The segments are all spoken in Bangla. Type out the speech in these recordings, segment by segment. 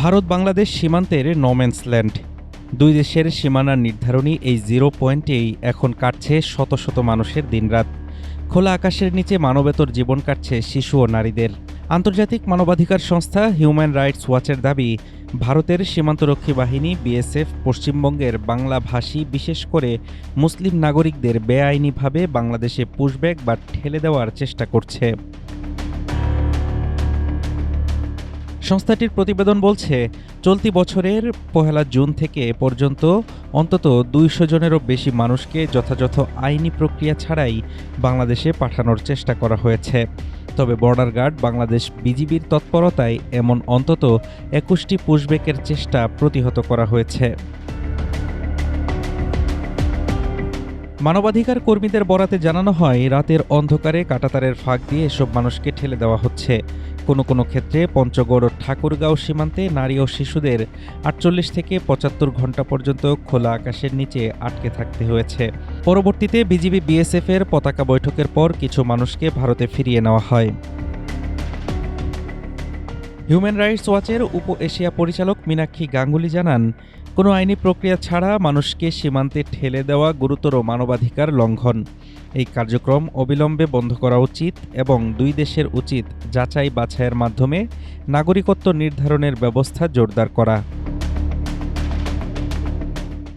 ভারত-বাংলাদেশ সীমান্তের নো-ম্যানস ল্যান্ড। দুই দেশের সীমানা নির্ধারণী এই জিরো পয়েন্টেই এখন কাটছে শত শত মানুষের দিনরাত। খোলা আকাশের নিচে মানবেতর জীবন কাটছে শিশু ও নারীদের। আন্তর্জাতিক মানবাধিকার সংস্থা হিউম্যান রাইটস ওয়াচের দাবি, ভারতের সীমান্তরক্ষী বাহিনী বিএসএফ পশ্চিমবঙ্গের বাংলাভাষী বিশেষ করে মুসলিম নাগরিকদের বেআইনিভাবে বাংলাদেশে পুশব্যাক বা ঠেলে দেওয়ার চেষ্টা করছে। সংস্থাটির প্রতিবেদন বলছে, চলতি বছরের ১ জুন থেকে এ পর্যন্ত অন্তত ২০০ জনেরও বেশি মানুষকে যথাযথ আইনি প্রক্রিয়া ছাড়াই বাংলাদেশে পাঠানোর চেষ্টা করা হয়েছে। তবে বর্ডার গার্ড বাংলাদেশ বিজিবির তৎপরতায় এমন অন্তত ২১টি পুশব্যাকের চেষ্টা প্রতিহত করা হয়েছে। মানবাধিকার কর্মীদের বরাতে জানানো হয়, রাতের অন্ধকারে কাঁটাতারের ফাঁক দিয়ে এসব মানুষকে ঠেলে দেওয়া হচ্ছে। কোনো কোনো ক্ষেত্রে পঞ্চগড় ও ঠাকুরগাঁও সীমান্তে নারী ও শিশুদের ৪৮ থেকে ৭৫ ঘণ্টা পর্যন্ত খোলা আকাশের নিচে আটকে থাকতে হয়েছে। পরবর্তীতে বিজিবি বিএসএফের পতাকা বৈঠকের পর কিছু মানুষকে ভারতে ফিরিয়ে নেওয়া হয়। হিউম্যান রাইটস ওয়াচের উপ এশিয়া পরিচালক মীনাক্ষী গাঙ্গুলি জানান, কোনো আইনি প্রক্রিয়া ছাড়া মানুষকে সীমান্তে ঠেলে দেওয়া গুরুতর মানবাধিকার লঙ্ঘন। এই কার্যক্রম অবিলম্বে বন্ধ করা উচিত এবং দুই দেশের উচিত যাচাই বাছাইয়ের মাধ্যমে নাগরিকত্ব নির্ধারণের ব্যবস্থা জোরদার করা।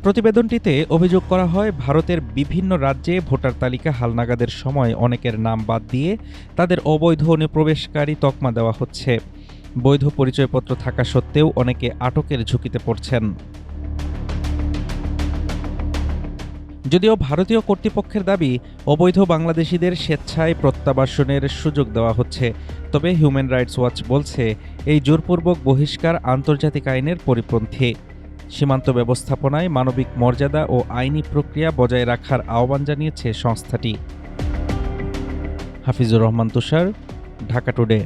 প্রতিবেদনটিতে অভিযোগ করা হয়, ভারতের বিভিন্ন রাজ্যে ভোটার তালিকা হালনাগাদের সময় অনেকের নাম বাদ দিয়ে তাদের অবৈধ অনুপ্রবেশকারী তকমা দেওয়া হচ্ছে। বৈধ পরিচয়পত্র থাকা সত্ত্বেও অনেকে আটকের ঝুঁকিতে পড়ছেন। যদিও ভারতীয় কর্তৃপক্ষের দাবি, অবৈধ বাংলাদেশিদের স্বেচ্ছায় প্রত্যাবাসনের সুযোগ দেওয়া হচ্ছে, তবে হিউম্যান রাইটস ওয়াচ বলছে এই জোরপূর্বক বহিষ্কার আন্তর্জাতিক আইনের পরিপন্থী। সীমান্ত ব্যবস্থাপনায় মানবিক মর্যাদা ও আইনি প্রক্রিয়া বজায় রাখার আহ্বান জানিয়েছে সংস্থাটি। হাফিজুর রহমান তুষার, ঢাকা টুডে।